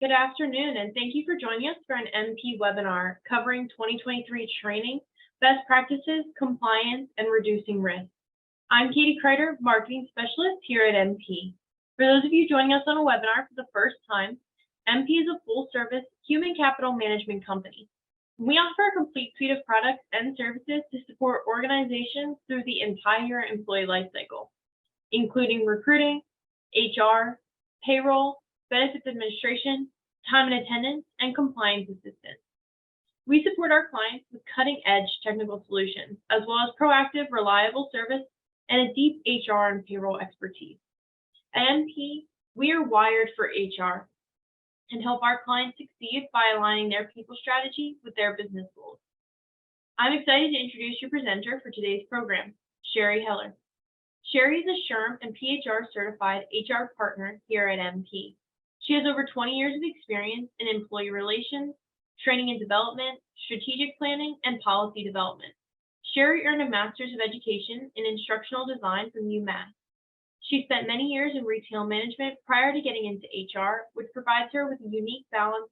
Good afternoon, and thank you for joining us for an MP webinar covering 2023 training, best practices, compliance, and reducing risk. I'm Katie Kreider, Marketing Specialist here at MP. For those of you joining us on a webinar for the first time, MP is a full-service human capital management company. We offer a complete suite of products and services to support organizations through the entire employee lifecycle, including recruiting, HR, payroll, benefits administration, time and attendance, and compliance assistance. We support our clients with cutting-edge technical solutions, as well as proactive, reliable service and a deep HR and payroll expertise. At MP, we are wired for HR and help our clients succeed by aligning their people strategy with their business goals. I'm excited to introduce your presenter for today's program, Sheri Heller. Sheri is a SHRM and HR-certified HR partner here at MP. She has over 20 years of experience in employee relations, training and development, strategic planning, and policy development. Sheri earned a Master's of Education in Instructional Design from UMass. She spent many years in retail management prior to getting into HR, which provides her with a unique balance,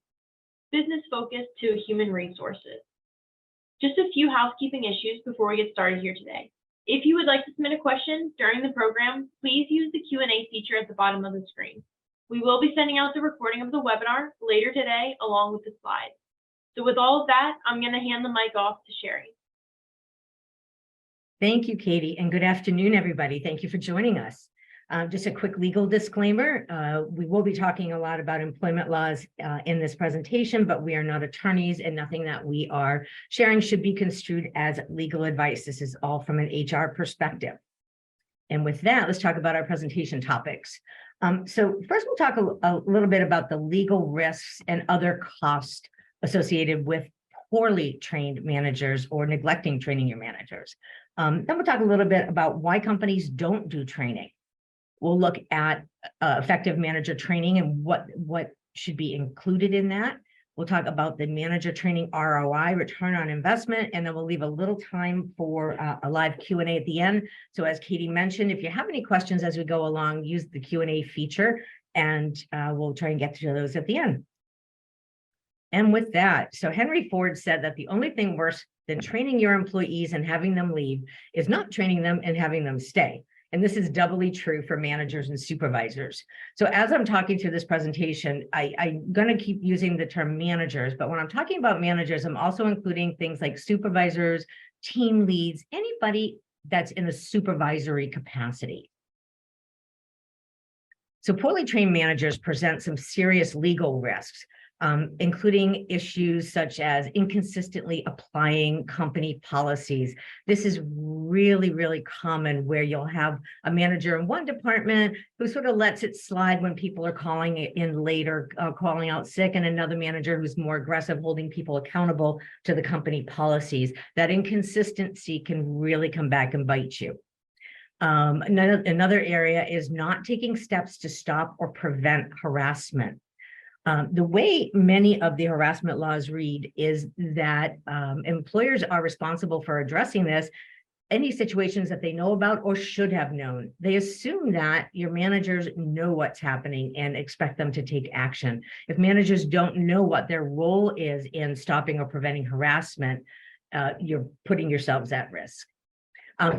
business focus to human resources. Just a few housekeeping issues before we get started here today. If you would like to submit a question during the program, please use the Q&A feature at the bottom of the screen. We will be sending out the recording of the webinar later today, along with the slides. So with all of that, I'm going to hand the mic off to Sheri. Thank you, Katie, and good afternoon, everybody. Thank you for joining us. Just a quick legal disclaimer. We will be talking a lot about employment laws in this presentation, but we are not attorneys, and nothing that we are sharing should be construed as legal advice. This is all from an HR perspective. And with that, let's talk about our presentation topics. So first, we'll talk a little bit about the legal risks and other costs associated with poorly trained managers or neglecting training your managers. Then we'll talk a little bit about why companies don't do training. We'll look at effective manager training and what should be included in that. We'll talk about the manager training ROI, return on investment, and then we'll leave a little time for a live Q&A at the end. So as Katie mentioned, if you have any questions as we go along, use the Q&A feature, and we'll try and get to those at the end. And with that, so Henry Ford said that the only thing worse than training your employees and having them leave is not training them and having them stay. And this is doubly true for managers and supervisors. So as I'm talking through this presentation, I'm going to keep using the term managers, but when I'm talking about managers, I'm also including things like supervisors, team leads, anybody that's in a supervisory capacity. So poorly trained managers present some serious legal risks, including issues such as inconsistently applying company policies. This is really, really common, where you'll have a manager in one department who sort of lets it slide when people are calling in late or calling out sick, and another manager who's more aggressive, holding people accountable to the company policies. That inconsistency can really come back and bite you. Another area is not taking steps to stop or prevent harassment. The way many of the harassment laws read is that employers are responsible for addressing this, any situations that they know about or should have known. They assume that your managers know what's happening and expect them to take action. If managers don't know what their role is in stopping or preventing harassment, you're putting yourselves at risk.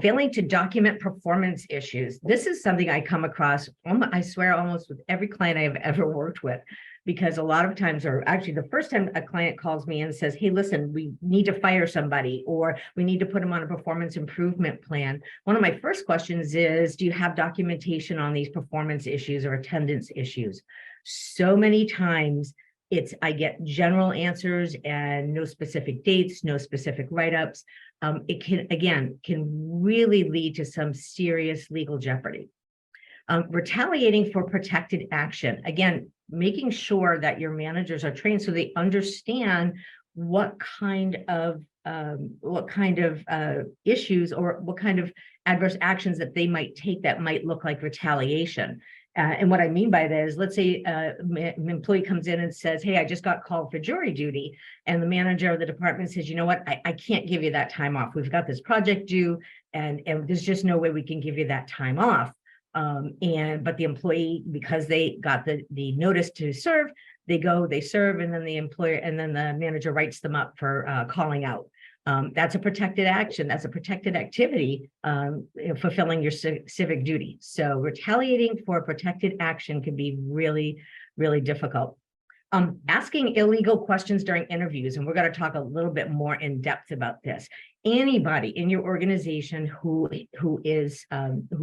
Failing to document performance issues. This is something I come across, I swear, almost with every client I have ever worked with. Because a lot of times, or actually the first time a client calls me and says, hey, listen, we need to fire somebody, or we need to put them on a performance improvement plan. One of my first questions is, do you have documentation on these performance issues or attendance issues? So many times I get general answers and no specific dates, no specific write-ups. It can really lead to some serious legal jeopardy. Retaliating for protected action. Again, making sure that your managers are trained so they understand what kind of issues or what kind of adverse actions that they might take that might look like retaliation. And what I mean by that is, let's say an employee comes in and says, hey, I just got called for jury duty. And the manager of the department says, you know what, I can't give you that time off. We've got this project due, and there's just no way we can give you that time off. But the employee, because they got the notice to serve, they serve, and then the manager writes them up for calling out. That's a protected action. That's a protected activity, fulfilling your civic duty. So retaliating for protected action can be really, really difficult. Asking illegal questions during interviews, and we're going to talk a little bit more in depth about this. Anybody in your organization who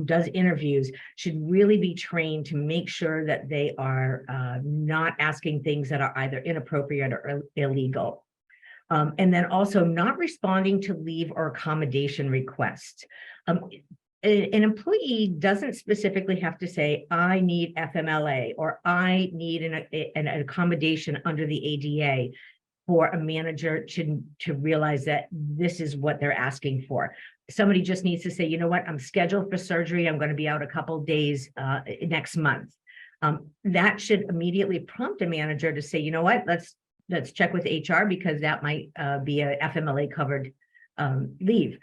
does interviews should really be trained to make sure that they are not asking things that are either inappropriate or illegal. And then also not responding to leave or accommodation requests. An employee doesn't specifically have to say, I need FMLA, or I need an accommodation under the ADA for a manager to realize that this is what they're asking for. Somebody just needs to say, you know what, I'm scheduled for surgery. I'm going to be out a couple of days next month. That should immediately prompt a manager to say, you know what, let's check with HR, because that might be a FMLA covered leave.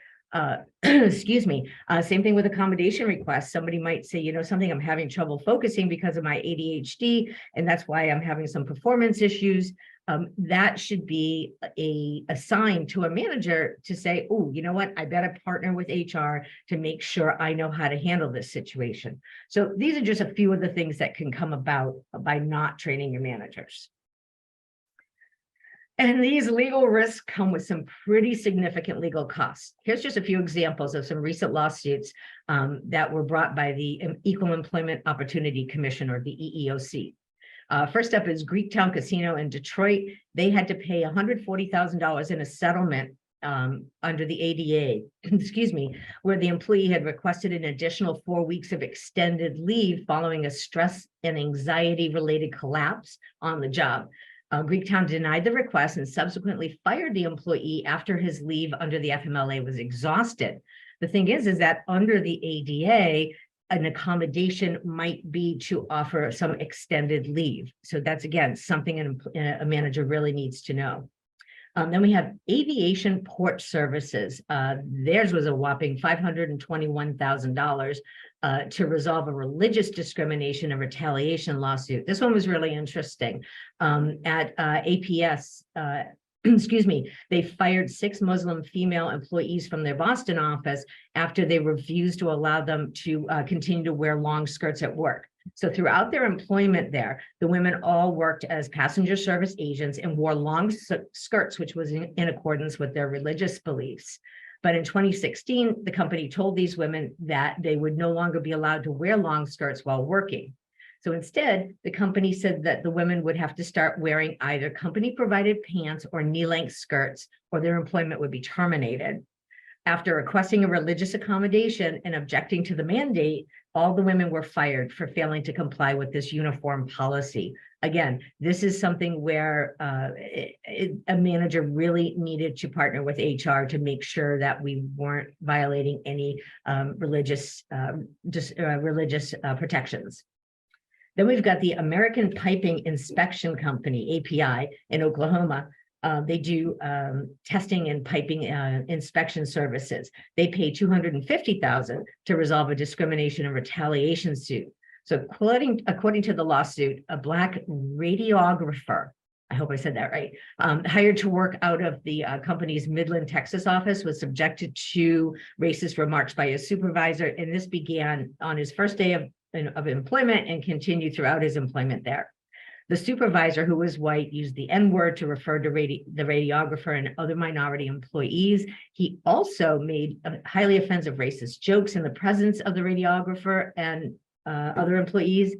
Excuse me. Same thing with accommodation requests. Somebody might say, you know, something, I'm having trouble focusing because of my ADHD, and that's why I'm having some performance issues. That should be a sign to a manager to say, oh, you know what, I better partner with HR to make sure I know how to handle this situation. So these are just a few of the things that can come about by not training your managers. And these legal risks come with some pretty significant legal costs. Here's just a few examples of some recent lawsuits that were brought by the Equal Employment Opportunity Commission, or the EEOC. First up is Greektown Casino in Detroit. They had to pay $140,000 in a settlement under the ADA, excuse me, where the employee had requested an additional 4 weeks of extended leave following a stress and anxiety related collapse on the job. Greektown denied the request and subsequently fired the employee after his leave under the FMLA was exhausted. The thing is that under the ADA, an accommodation might be to offer some extended leave. So that's, again, something a manager really needs to know. Then we have aviation port services. Theirs was a whopping $521,000 to resolve a religious discrimination and retaliation lawsuit. This one was really interesting. At APS, excuse me, they fired 6 Muslim female employees from their Boston office after they refused to allow them to continue to wear long skirts at work. So throughout their employment there, the women all worked as passenger service agents and wore long skirts, which was in accordance with their religious beliefs. But in 2016, the company told these women that they would no longer be allowed to wear long skirts while working. So instead, the company said that the women would have to start wearing either company-provided pants or knee-length skirts, or their employment would be terminated. After requesting a religious accommodation and objecting to the mandate, all the women were fired for failing to comply with this uniform policy. Again, this is something where a manager really needed to partner with HR to make sure that we weren't violating any religious protections. Then we've got the American Piping Inspection Company, API, in Oklahoma. They do testing and piping inspection services. They pay $250,000 to resolve a discrimination and retaliation suit. So according to the lawsuit, a Black radiographer, I hope I said that right, hired to work out of the company's Midland, Texas office, was subjected to racist remarks by his supervisor, and this began on his first day of employment and continued throughout his employment there. The supervisor, who was white, used the N-word to refer to the radiographer and other minority employees. He also made highly offensive racist jokes in the presence of the radiographer and other employees.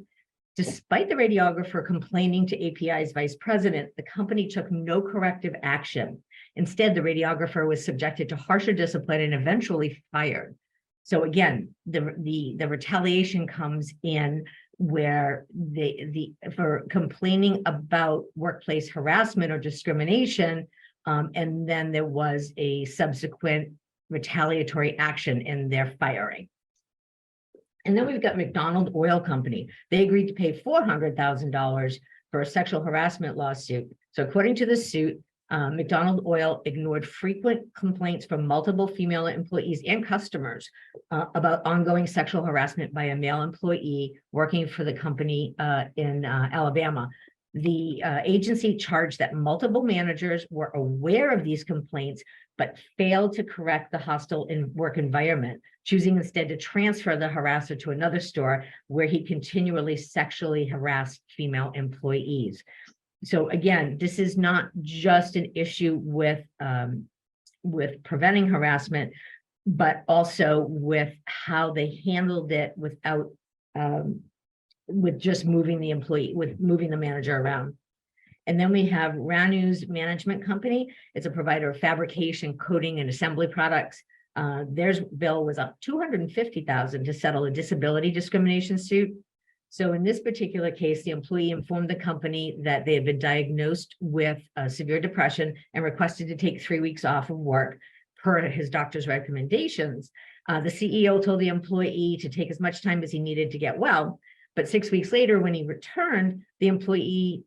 Despite the radiographer complaining to API's vice president, the company took no corrective action. Instead, the radiographer was subjected to harsher discipline and eventually fired. So again, the retaliation comes in where for complaining about workplace harassment or discrimination, and then there was a subsequent retaliatory action in their firing. And then we've got McDonald Oil Company. They agreed to pay $400,000 for a sexual harassment lawsuit. So according to the suit, McDonald Oil ignored frequent complaints from multiple female employees and customers about ongoing sexual harassment by a male employee working for the company in Alabama. The agency charged that multiple managers were aware of these complaints, but failed to correct the hostile work environment, choosing instead to transfer the harasser to another store where he continually sexually harassed female employees. So again, this is not just an issue with preventing harassment, but also with how they handled it without with just moving the employee, with moving the manager around. And then we have Ranu's Management Company. It's a provider of fabrication, coating, and assembly products. Their bill was up $250,000 to settle a disability discrimination suit. So in this particular case, the employee informed the company that they had been diagnosed with severe depression and requested to take 3 weeks off of work per his doctor's recommendations. The CEO told the employee to take as much time as he needed to get well. But 6 weeks later, when he returned, the employee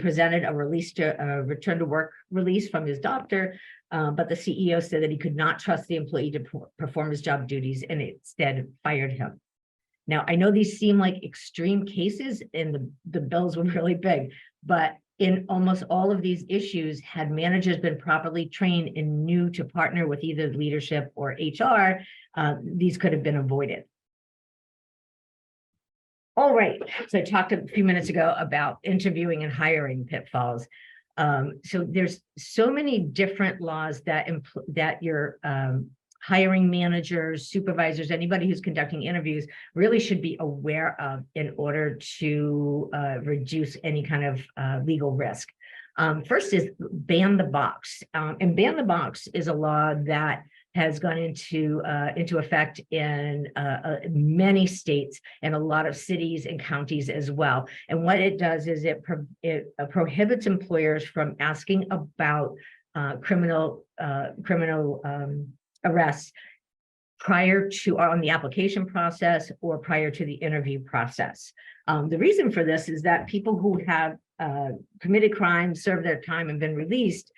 presented a return to work release from his doctor. But the CEO said that he could not trust the employee to perform his job duties and instead fired him. Now, I know these seem like extreme cases and the bills were really big, but in almost all of these issues, had managers been properly trained and knew to partner with either leadership or HR, these could have been avoided. All right, so I talked a few minutes ago about interviewing and hiring pitfalls. So there's so many different laws that your hiring managers, supervisors, anybody who's conducting interviews really should be aware of in order to reduce any kind of legal risk. First is ban the box. And ban the box is a law that has gone into effect in many states and a lot of cities and counties as well. And what it does is it prohibits employers from asking about criminal arrests prior to on the application process or prior to the interview process. The reason for this is that people who have committed crimes, served their time, and been released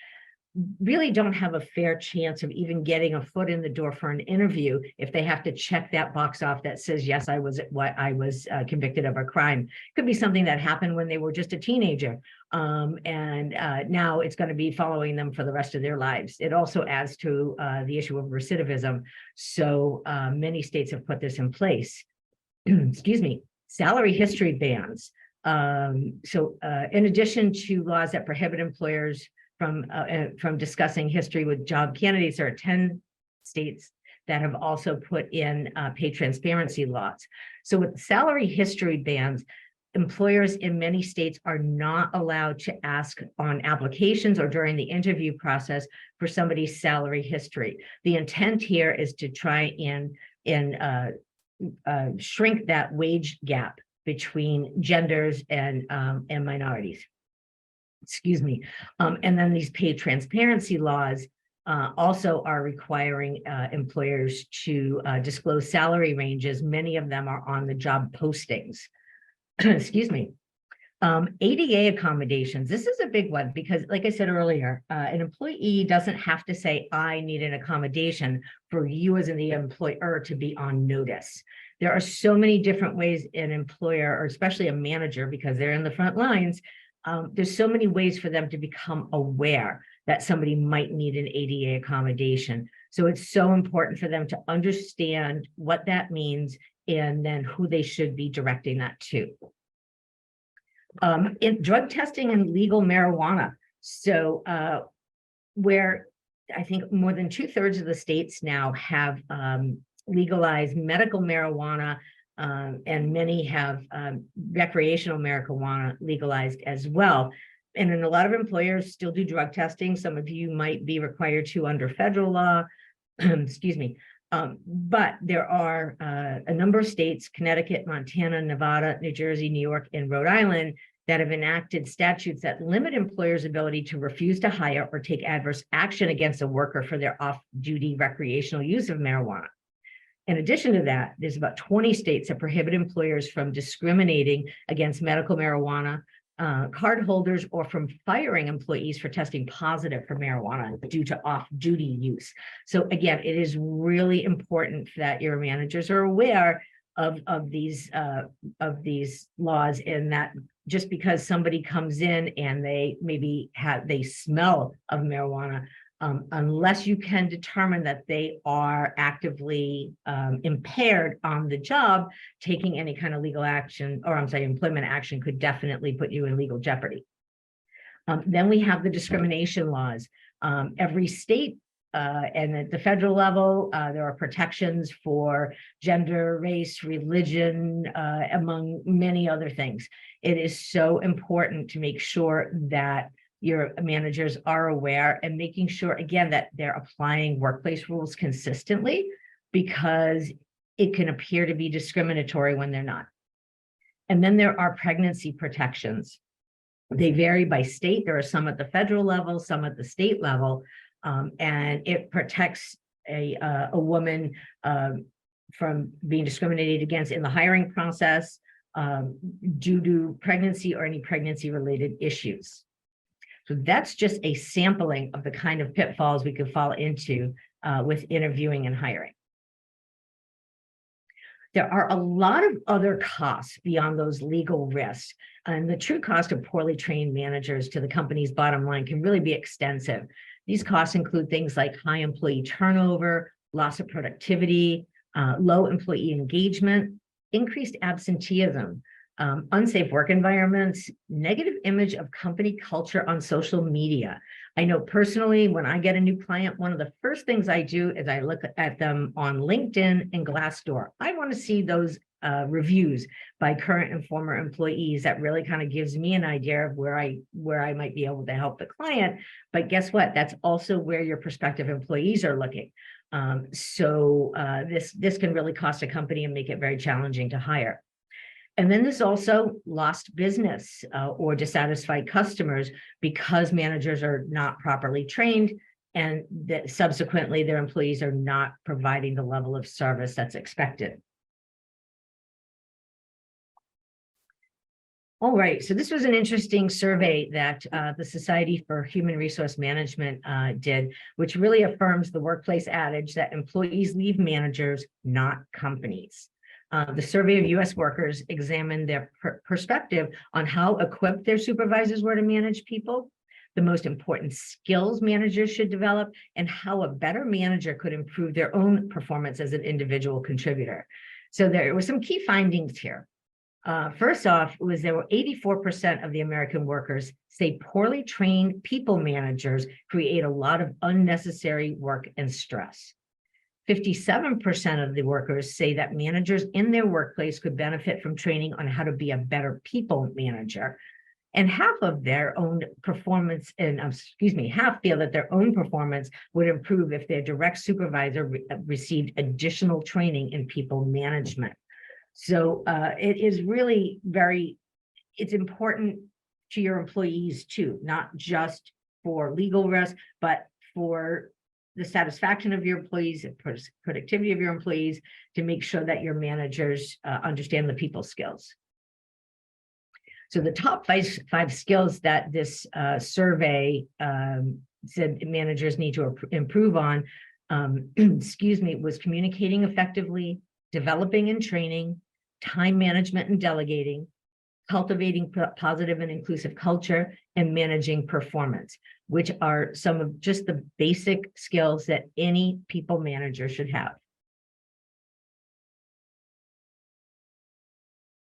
really don't have a fair chance of even getting a foot in the door for an interview if they have to check that box off that says, yes, I was convicted of a crime. Could be something that happened when they were just a teenager. And now it's going to be following them for the rest of their lives. It also adds to the issue of recidivism. So many states have put this in place. Excuse me. Salary history bans. In addition to laws that prohibit employers from discussing history with job candidates, there are 10 states that have also put in pay transparency laws. So with salary history bans, employers in many states are not allowed to ask on applications or during the interview process for somebody's salary history. The intent here is to try and shrink that wage gap between genders and minorities. Excuse me. And then these pay transparency laws also are requiring employers to disclose salary ranges. Many of them are on the job postings. Excuse me. ADA accommodations. This is a big one because, like I said earlier, an employee doesn't have to say, I need an accommodation for you as the employer to be on notice. There are so many different ways an employer, or especially a manager, because they're in the front lines, there's so many ways for them to become aware that somebody might need an ADA accommodation. So it's so important for them to understand what that means and then who they should be directing that to. In drug testing and legal marijuana. So where I think more than 2/3 of the states now have legalized medical marijuana, and many have recreational marijuana legalized as well. And then a lot of employers still do drug testing. Some of you might be required to under federal law, excuse me. But there are a number of states, Connecticut, Montana, Nevada, New Jersey, New York, and Rhode Island, that have enacted statutes that limit employers' ability to refuse to hire or take adverse action against a worker for their off-duty recreational use of marijuana. In addition to that, there's about 20 states that prohibit employers from discriminating against medical marijuana cardholders, or from firing employees for testing positive for marijuana due to off-duty use. So again, it is really important that your managers are aware of these laws, and that just because somebody comes in and they maybe they smell of marijuana, unless you can determine that they are actively impaired on the job, taking any kind of legal action, or I'm sorry, employment action could definitely put you in legal jeopardy. Then we have the discrimination laws. Every state and at the federal level, there are protections for gender, race, religion, among many other things. It is so important to make sure that your managers are aware, and making sure, again, that they're applying workplace rules consistently, because it can appear to be discriminatory when they're not. And then there are pregnancy protections. They vary by state. There are some at the federal level, some at the state level, and it protects a woman from being discriminated against in the hiring process due to pregnancy or any pregnancy-related issues. So that's just a sampling of the kind of pitfalls we could fall into with interviewing and hiring. There are a lot of other costs beyond those legal risks, and the true cost of poorly trained managers to the company's bottom line can really be extensive. These costs include things like high employee turnover, loss of productivity, low employee engagement, increased absenteeism, unsafe work environments, negative image of company culture on social media. I know personally, when I get a new client, one of the first things I do is I look at them on LinkedIn and Glassdoor. I want to see those reviews by current and former employees. That really kind of gives me an idea of where I might be able to help the client. But guess what? That's also where your prospective employees are looking. This can really cost a company and make it very challenging to hire. And then there's also lost business or dissatisfied customers because managers are not properly trained, and that subsequently their employees are not providing the level of service that's expected. All right, so this was an interesting survey that the Society for Human Resource Management did, which really affirms the workplace adage that employees leave managers, not companies. The survey of U.S. workers examined their perspective on how equipped their supervisors were to manage people, the most important skills managers should develop, and how a better manager could improve their own performance as an individual contributor. So there were some key findings here. First off, there were 84% of the American workers say poorly trained people managers create a lot of unnecessary work and stress. 57% of the workers say that managers in their workplace could benefit from training on how to be a better people manager. And half of their own performance, half feel that their own performance would improve if their direct supervisor received additional training in people management. So it is really it's important to your employees too, not just for legal risk, but for the satisfaction of your employees and productivity of your employees, to make sure that your managers understand the people skills. So the top five skills that this survey said managers need to improve on, was communicating effectively, developing and training, time management and delegating, cultivating positive and inclusive culture, and managing performance, which are some of just the basic skills that any people manager should have.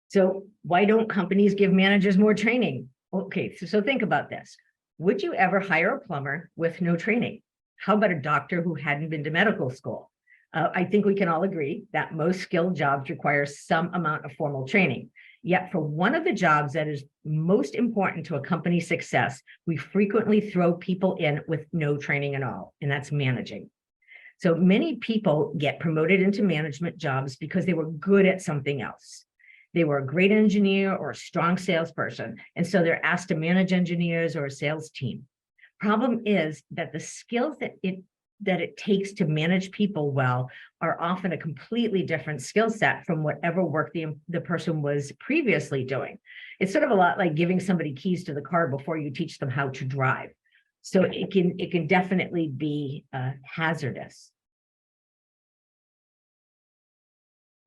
So why don't companies give managers more training? Okay, so think about this. Would you ever hire a plumber with no training? How about a doctor who hadn't been to medical school? I think we can all agree that most skilled jobs require some amount of formal training. Yet for one of the jobs that is most important to a company's success, we frequently throw people in with no training at all, and that's managing. So many people get promoted into management jobs because they were good at something else. They were a great engineer or a strong salesperson, and so they're asked to manage engineers or a sales team. Problem is that the skills that it takes to manage people well are often a completely different skill set from whatever work the person was previously doing. It's sort of a lot like giving somebody keys to the car before you teach them how to drive. So it can definitely be hazardous.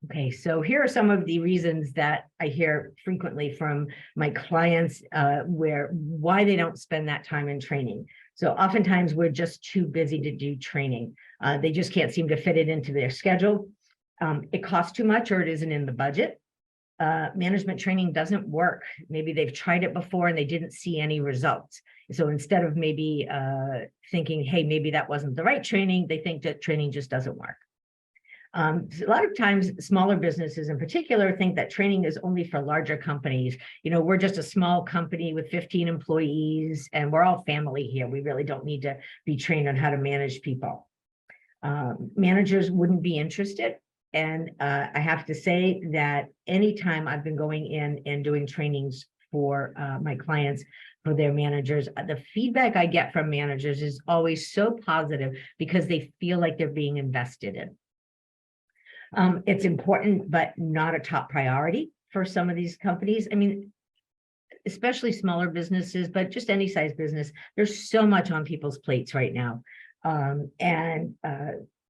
Okay, so here are some of the reasons that I hear frequently from my clients why they don't spend that time in training. So oftentimes we're just too busy to do training. They just can't seem to fit it into their schedule. It costs too much or it isn't in the budget. Management training doesn't work. Maybe they've tried it before and they didn't see any results. So instead of maybe thinking, hey, maybe that wasn't the right training, they think that training just doesn't work. A lot of times, smaller businesses in particular think that training is only for larger companies. You know, we're just a small company with 15 employees and we're all family here. We really don't need to be trained on how to manage people. Managers wouldn't be interested. And I have to say that anytime I've been going in and doing trainings for my clients, for their managers, the feedback I get from managers is always so positive because they feel like they're being invested in. It's important, but not a top priority for some of these companies. I mean, especially smaller businesses, but just any size business, there's so much on people's plates right now.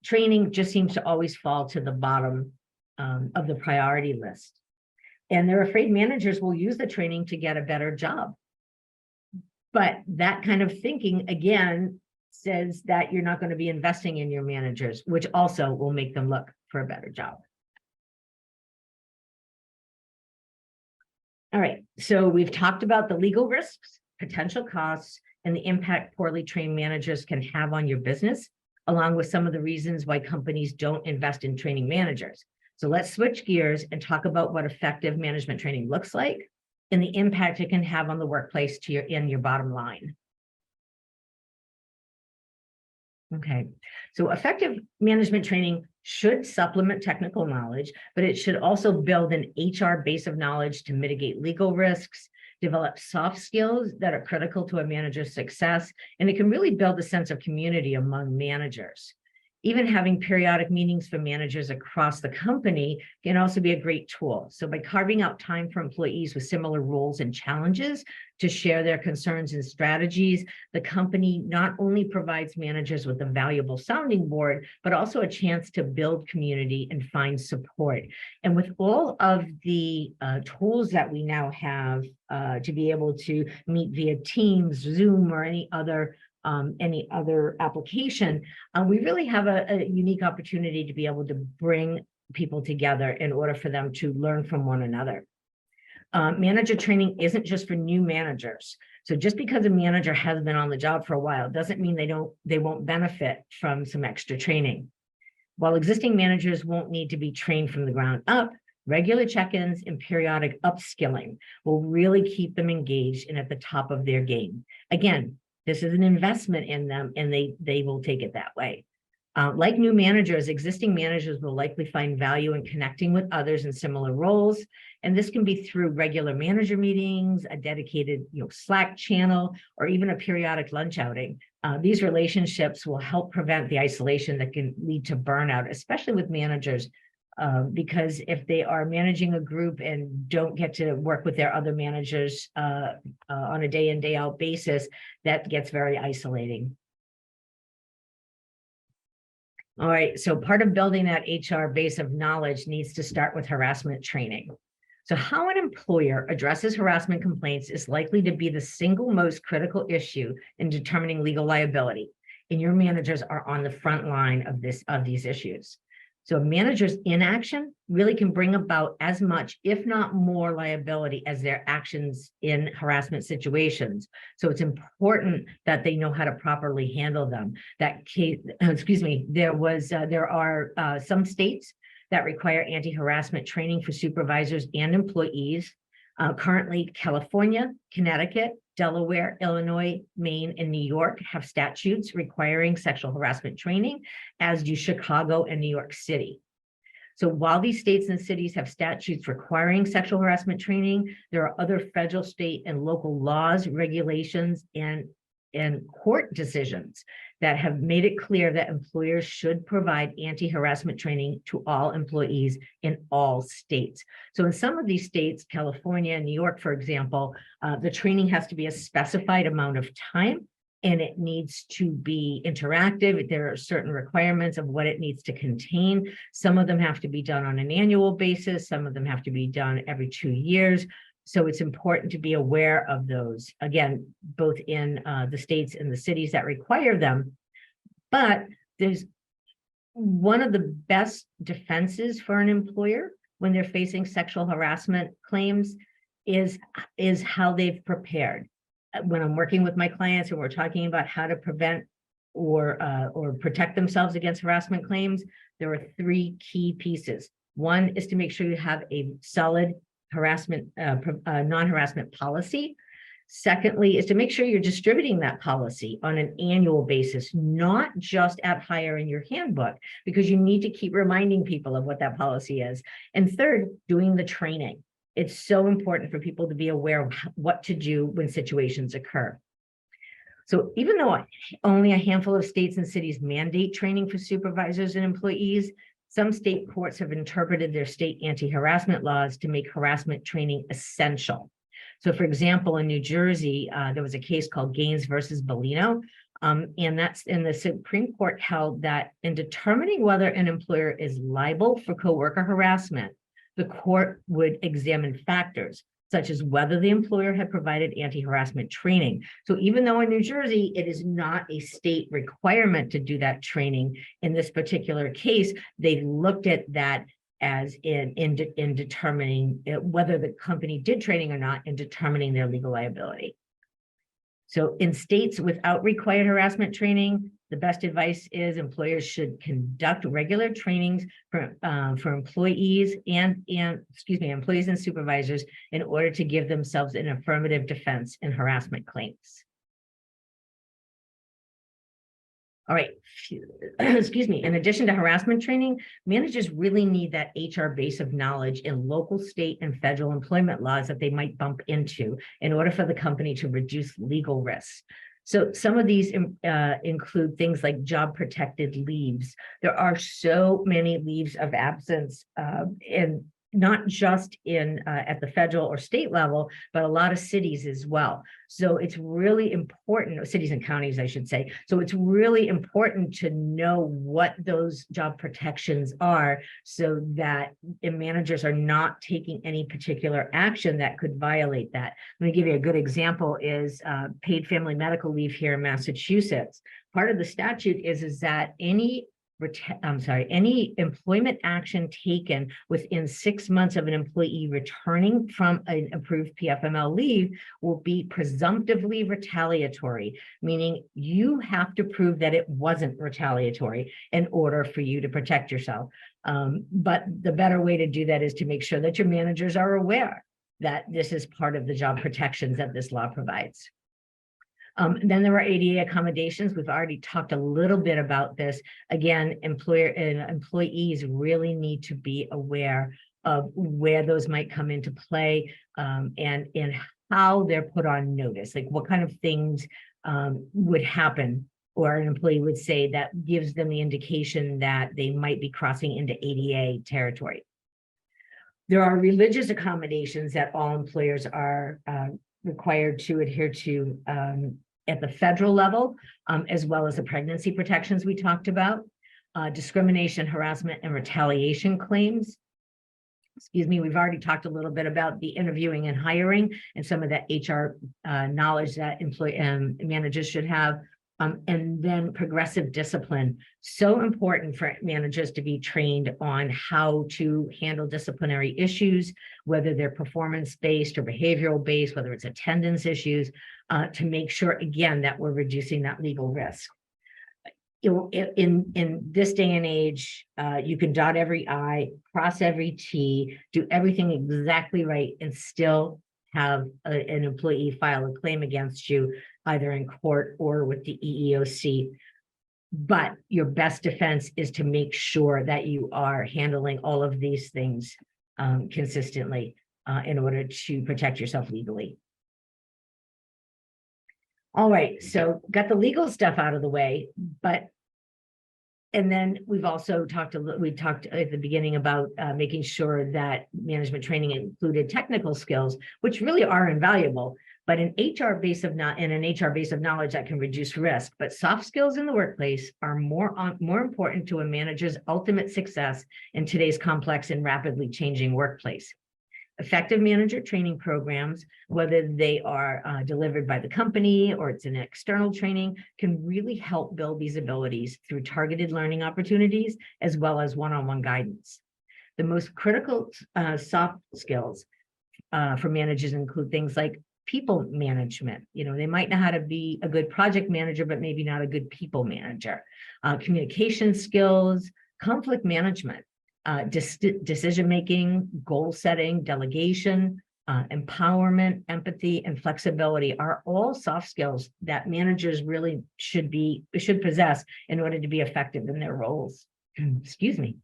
Training just seems to always fall to the bottom of the priority list. And they're afraid managers will use the training to get a better job. But that kind of thinking, again, says that you're not going to be investing in your managers, which also will make them look for a better job. All right, so we've talked about the legal risks, potential costs, and the impact poorly trained managers can have on your business, along with some of the reasons why companies don't invest in training managers. So let's switch gears and talk about what effective management training looks like and the impact it can have on the workplace to your bottom line. Okay, so effective management training should supplement technical knowledge, but it should also build an HR base of knowledge to mitigate legal risks, develop soft skills that are critical to a manager's success, and it can really build a sense of community among managers. Even having periodic meetings for managers across the company can also be a great tool. So by carving out time for employees with similar roles and challenges to share their concerns and strategies, the company not only provides managers with a valuable sounding board, but also a chance to build community and find support. And with all of the tools that we now have to be able to meet via Teams, Zoom, or any other application, we really have a unique opportunity to be able to bring people together in order for them to learn from one another. Manager training isn't just for new managers. So just because a manager has been on the job for a while doesn't mean they won't benefit from some extra training. While existing managers won't need to be trained from the ground up, regular check-ins and periodic upskilling will really keep them engaged and at the top of their game. Again, this is an investment in them, and they will take it that way. Like new managers, existing managers will likely find value in connecting with others in similar roles, and this can be through regular manager meetings, a dedicated Slack channel, or even a periodic lunch outing. These relationships will help prevent the isolation that can lead to burnout, especially with managers. Because if they are managing a group and don't get to work with their other managers on a day in, day out basis, that gets very isolating. All right, so part of building that HR base of knowledge needs to start with harassment training. So how an employer addresses harassment complaints is likely to be the single most critical issue in determining legal liability, and your managers are on the front line of these issues. So a manager's inaction really can bring about as much, if not more, liability as their actions in harassment situations. So it's important that they know how to properly handle them. There are some states that require anti-harassment training for supervisors and employees. Currently, California, Connecticut, Delaware, Illinois, Maine, and New York have statutes requiring sexual harassment training, as do Chicago and New York City. So while these states and cities have statutes requiring sexual harassment training, there are other federal, state, and local laws, regulations, and and court decisions that have made it clear that employers should provide anti-harassment training to all employees in all states. So in some of these states, California and New York, for example, the training has to be a specified amount of time, and it needs to be interactive. There are certain requirements of what it needs to contain. Some of them have to be done on an annual basis. Some of them have to be done every 2 years. So it's important to be aware of those, again, both in the states and the cities that require them. But there's one of the best defenses for an employer when they're facing sexual harassment claims is how they've prepared. When I'm working with my clients and we're talking about how to prevent or protect themselves against harassment claims, there are 3 key pieces. One is to make sure you have a solid non-harassment policy. Secondly, is to make sure you're distributing that policy on an annual basis, not just at hire in your handbook, because you need to keep reminding people of what that policy is. And third, doing the training. It's so important for people to be aware of what to do when situations occur. So even though only a handful of states and cities mandate training for supervisors and employees, some state courts have interpreted their state anti-harassment laws to make harassment training essential. So for example, in New Jersey, there was a case called Gaines versus Bellino, and the Supreme Court held that in determining whether an employer is liable for coworker harassment, the court would examine factors such as whether the employer had provided anti-harassment training. So even though in New Jersey, it is not a state requirement to do that training, in this particular case, they looked at that as in determining whether the company did training or not, in determining their legal liability. So in states without required harassment training, the best advice is employers should conduct regular trainings for employees employees and supervisors in order to give themselves an affirmative defense in harassment claims. All right, excuse me. In addition to harassment training, managers really need that HR base of knowledge in local, state, and federal employment laws that they might bump into in order for the company to reduce legal risks. So some of these include things like job protected leaves. There are so many leaves of absence and not just at the federal or state level, but a lot of cities as well. So it's really important, cities and counties, I should say. So it's really important to know what those job protections are so that managers are not taking any particular action that could violate that. Let me give you a good example is paid family medical leave here in Massachusetts. Part of the statute is that any employment action taken within 6 months of an employee returning from an approved PFML leave will be presumptively retaliatory, meaning you have to prove that it wasn't retaliatory in order for you to protect yourself. But the better way to do that is to make sure that your managers are aware that this is part of the job protections that this law provides. Then there are ADA accommodations. We've already talked a little bit about this. Again, employees really need to be aware of where those might come into play and how they're put on notice, like what kind of things would happen or an employee would say that gives them the indication that they might be crossing into ADA territory. There are religious accommodations that all employers are required to adhere to at the federal level, as well as the pregnancy protections we talked about, discrimination, harassment, and retaliation claims. Excuse me, we've already talked a little bit about the interviewing and hiring and some of that HR knowledge that managers should have. And then progressive discipline. So important for managers to be trained on how to handle disciplinary issues, whether they're performance-based or behavioral-based, whether it's attendance issues, to make sure, again, that we're reducing that legal risk. In this day and age, you can dot every I, cross every T, do everything exactly right, and still have an employee file a claim against you, either in court or with the EEOC. But your best defense is to make sure that you are handling all of these things consistently in order to protect yourself legally. All right, so got the legal stuff out of the way, and then we've also talked we talked at the beginning about making sure that management training included technical skills, which really are invaluable, but an HR base of knowledge that can reduce risk. But soft skills in the workplace are more important to a manager's ultimate success in today's complex and rapidly changing workplace. Effective manager training programs, whether they are delivered by the company or it's an external training, can really help build these abilities through targeted learning opportunities as well as one-on-one guidance. The most critical soft skills for managers include things like people management. They might know how to be a good project manager, but maybe not a good people manager. Communication skills, conflict management, decision-making, goal setting, delegation, empowerment, empathy, and flexibility are all soft skills that managers really should possess in order to be effective in their roles. Excuse me,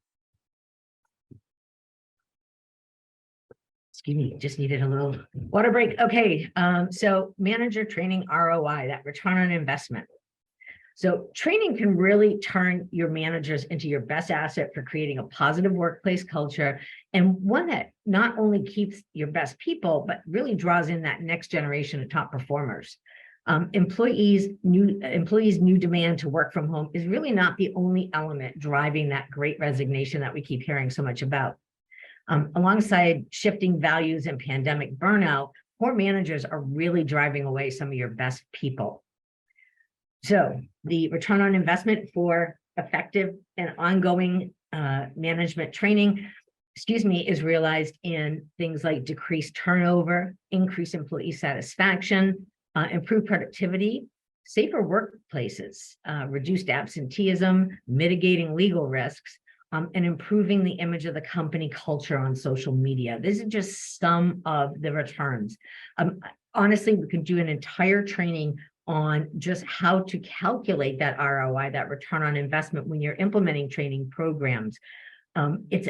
just needed a little water break. Okay, so manager training ROI, that return on investment. So training can really turn your managers into your best asset for creating a positive workplace culture, and one that not only keeps your best people, but really draws in that next generation of top performers. Employees' new demand to work from home is really not the only element driving that great resignation that we keep hearing so much about. Alongside shifting values and pandemic burnout, poor managers are really driving away some of your best people. So the return on investment for effective and ongoing management training, is realized in things like decreased turnover, increased employee satisfaction, improved productivity, safer workplaces, reduced absenteeism, mitigating legal risks, and improving the image of the company culture on social media. These are just some of the returns. Honestly, we can do an entire training on just how to calculate that ROI, that return on investment, when you're implementing training programs. It's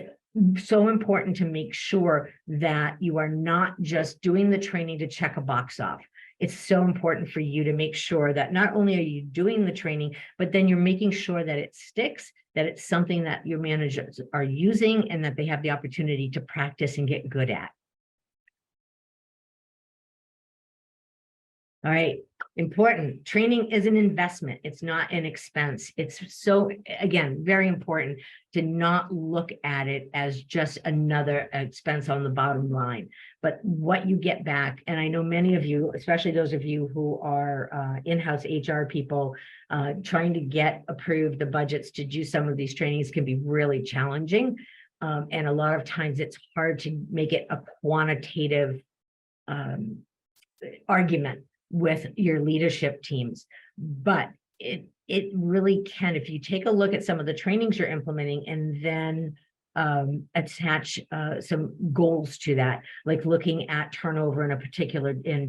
so important to make sure that you are not just doing the training to check a box off. It's so important for you to make sure that not only are you doing the training, but then you're making sure that it sticks, that it's something that your managers are using and that they have the opportunity to practice and get good at. All right, important. Training is an investment. It's not an expense. It's so, again, very important to not look at it as just another expense on the bottom line, but what you get back. And I know many of you, especially those of you who are in-house HR people, trying to get approved the budgets to do some of these trainings can be really challenging. And a lot of times it's hard to make it a quantitative argument with your leadership teams, but it really can, if you take a look at some of the trainings you're implementing and then attach some goals to that, like looking at turnover in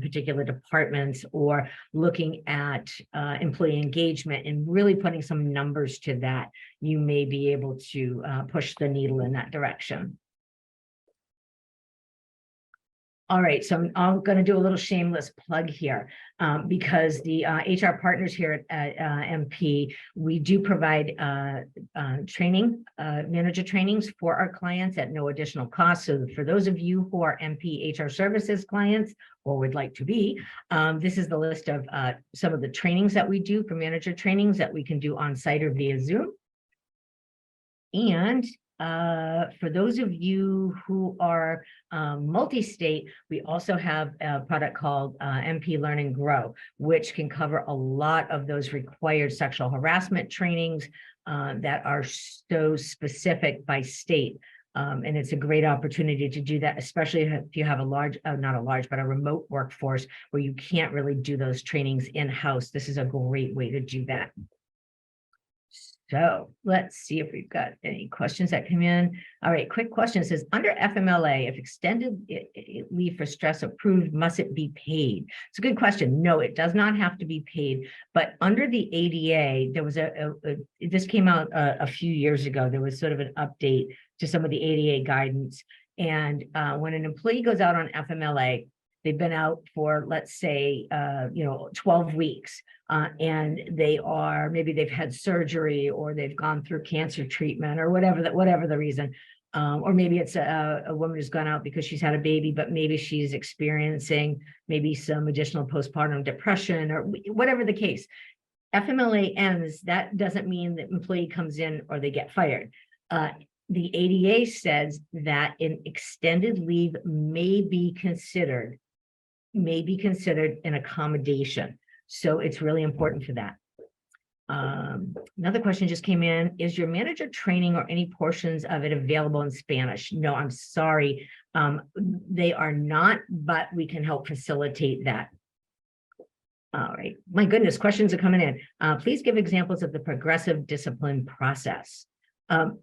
particular departments, or looking at employee engagement and really putting some numbers to that, you may be able to push the needle in that direction. All right, so I'm going to do a little shameless plug here because the HR partners here at MP, we do provide training, manager trainings for our clients at no additional cost. So for those of you who are MP HR services clients or would like to be, this is the list of some of the trainings that we do for manager trainings that we can do on site or via Zoom. And for those of you who are multi-state, we also have a product called MP Learn and Grow, which can cover a lot of those required sexual harassment trainings that are so specific by state. And it's a great opportunity to do that, especially if you have a large, not a large, but a remote workforce where you can't really do those trainings in-house. This is a great way to do that. So let's see if we've got any questions that come in. All right, quick question. It says, under FMLA, if extended leave for stress approved, must it be paid? It's a good question. No, it does not have to be paid. But under the ADA, there was this came out a few years ago. There was sort of an update to some of the ADA guidance. And when an employee goes out on FMLA, they've been out for, let's say, 12 weeks, and maybe they've had surgery or they've gone through cancer treatment or whatever the reason. Or maybe it's a woman who's gone out because she's had a baby, but maybe she's experiencing maybe some additional postpartum depression or whatever the case. FMLA ends, that doesn't mean that employee comes in or they get fired. The ADA says that an extended leave may be considered an accommodation. So it's really important for that. Another question just came in. Is your manager training or any portions of it available in Spanish? No, I'm sorry. They are not, but we can help facilitate that. All right. My goodness, questions are coming in. Please give examples of the progressive discipline process.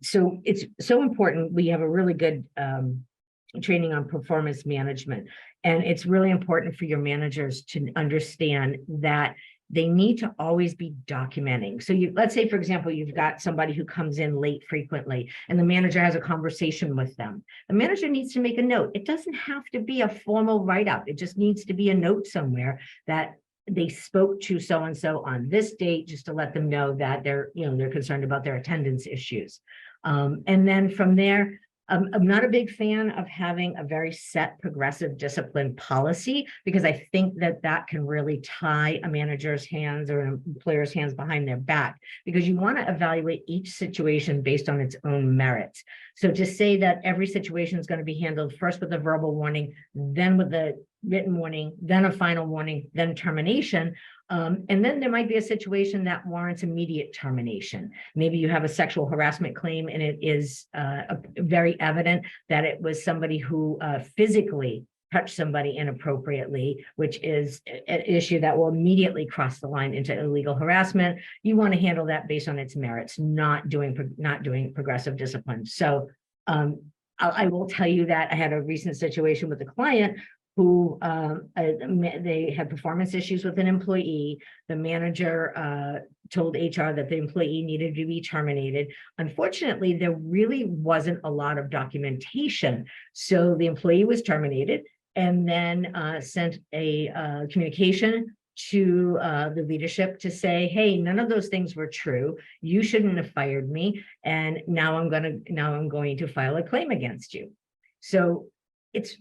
So it's so important. We have a really good training on performance management, and it's really important for your managers to understand that they need to always be documenting. So let's say, for example, you've got somebody who comes in late frequently and the manager has a conversation with them. The manager needs to make a note. It doesn't have to be a formal write-up. It just needs to be a note somewhere that they spoke to so-and-so on this date, just to let them know that they're concerned about their attendance issues. And then from there, I'm not a big fan of having a very set progressive discipline policy, because I think that can really tie a manager's hands or an employer's hands behind their back, because you want to evaluate each situation based on its own merits. So to say that every situation is going to be handled first with a verbal warning, then with a written warning, then a final warning, then termination. And then there might be a situation that warrants immediate termination. Maybe you have a sexual harassment claim and it is very evident that it was somebody who physically touched somebody inappropriately, which is an issue that will immediately cross the line into illegal harassment. You want to handle that based on its merits, not doing progressive discipline. So I will tell you that I had a recent situation with a client who they had performance issues with an employee. The manager told HR that the employee needed to be terminated. Unfortunately, there really wasn't a lot of documentation. So the employee was terminated and then sent a communication to the leadership to say, hey, none of those things were true. You shouldn't have fired me. And now I'm going to file a claim against you. So if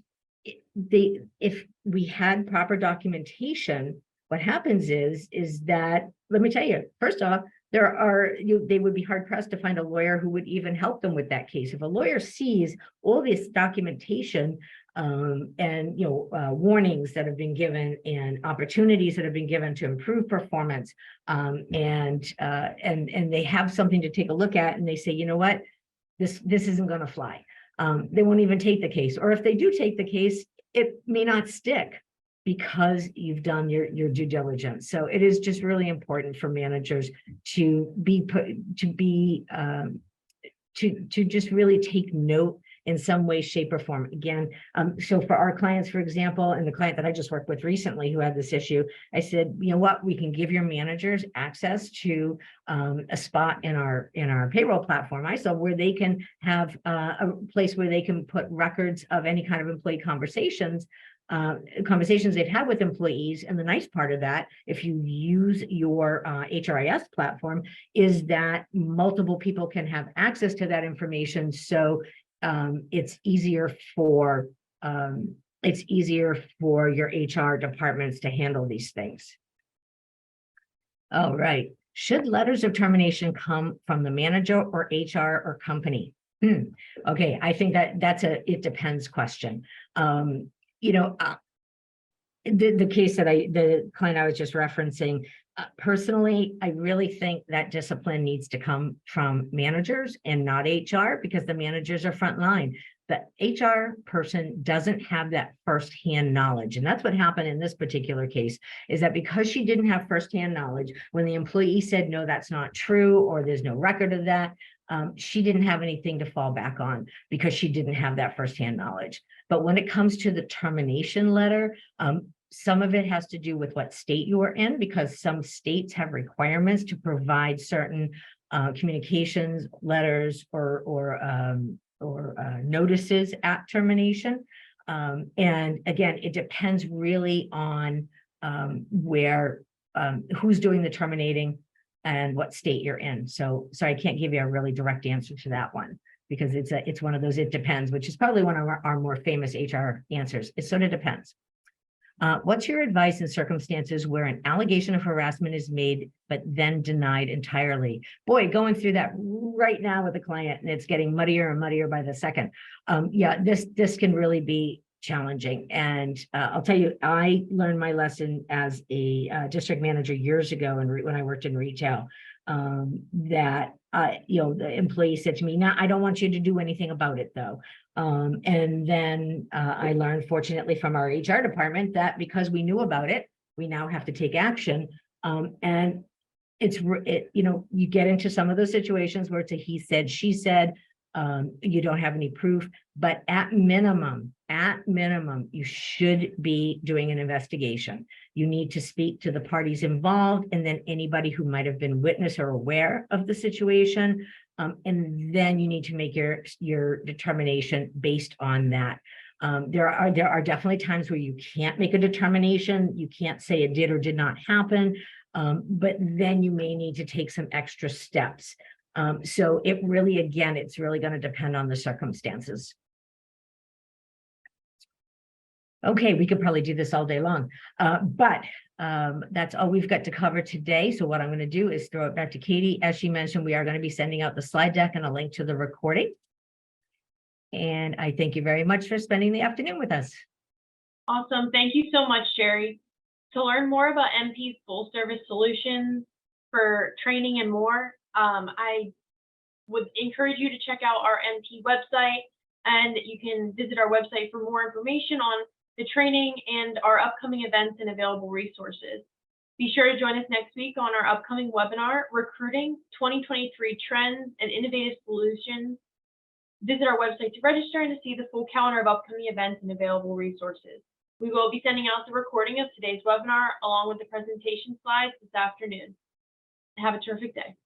we had proper documentation, what happens is that, let me tell you, first off, they would be hard pressed to find a lawyer who would even help them with that case. If a lawyer sees all this documentation and warnings that have been given and opportunities that have been given to improve performance, and they have something to take a look at, and they say, you know what, this isn't going to fly. They won't even take the case, or if they do take the case, it may not stick because you've done your due diligence. So it is just really important for managers to just really take note in some way, shape, or form. Again, so for our clients, for example, and the client that I just worked with recently who had this issue, I said, you know what, we can give your managers access to a spot in our payroll platform, ISO, where they can have a place where they can put records of any kind of employee conversations they've had with employees. And the nice part of that, if you use your HRIS platform, is that multiple people can have access to that information. So it's easier for your HR departments to handle these things. All right. Should letters of termination come from the manager or HR or company? Okay, I think that's it depends question. The case the client I was just referencing, personally, I really think that discipline needs to come from managers and not HR, because the managers are frontline. The HR person doesn't have that firsthand knowledge. And that's what happened in this particular case, is that because she didn't have firsthand knowledge, when the employee said, no, that's not true, or there's no record of that, she didn't have anything to fall back on because she didn't have that firsthand knowledge. But when it comes to the termination letter, some of it has to do with what state you are in, because some states have requirements to provide certain communications, letters, or notices at termination. And again, it depends really on who's doing the terminating and what state you're in. So I can't give you a really direct answer to that one, because it's one of those, it depends, which is probably one of our more famous HR answers. It sort of depends. What's your advice in circumstances where an allegation of harassment is made, but then denied entirely? Boy, going through that right now with a client, and it's getting muddier and muddier by the second. Yeah, this can really be challenging. And I'll tell you, I learned my lesson as a district manager years ago, and when I worked in retail, that the employee said to me, "Now, I don't want you to do anything about it, though." And then I learned, fortunately, from our HR department that because we knew about it, we now have to take action. And you get into some of those situations where it's a he said, she said, you don't have any proof, but at minimum, you should be doing an investigation. You need to speak to the parties involved and then anybody who might have been witness or aware of the situation. And then you need to make your determination based on that. There are definitely times where you can't make a determination. You can't say it did or did not happen, but then you may need to take some extra steps. So it really, again, it's really going to depend on the circumstances. Okay, we could probably do this all day long, but that's all we've got to cover today. So what I'm going to do is throw it back to Katie. As she mentioned, we are going to be sending out the slide deck and a link to the recording. And I thank you very much for spending the afternoon with us. Awesome. Thank you so much, Sheri. To learn more about MP's full service solutions for training and more, I would encourage you to check out our MP website, and you can visit our website for more information on the training and our upcoming events and available resources. Be sure to join us next week on our upcoming webinar, Recruiting 2023 Trends and Innovative Solutions. Visit our website to register and to see the full calendar of upcoming events and available resources. We will be sending out the recording of today's webinar along with the presentation slides this afternoon. Have a terrific day.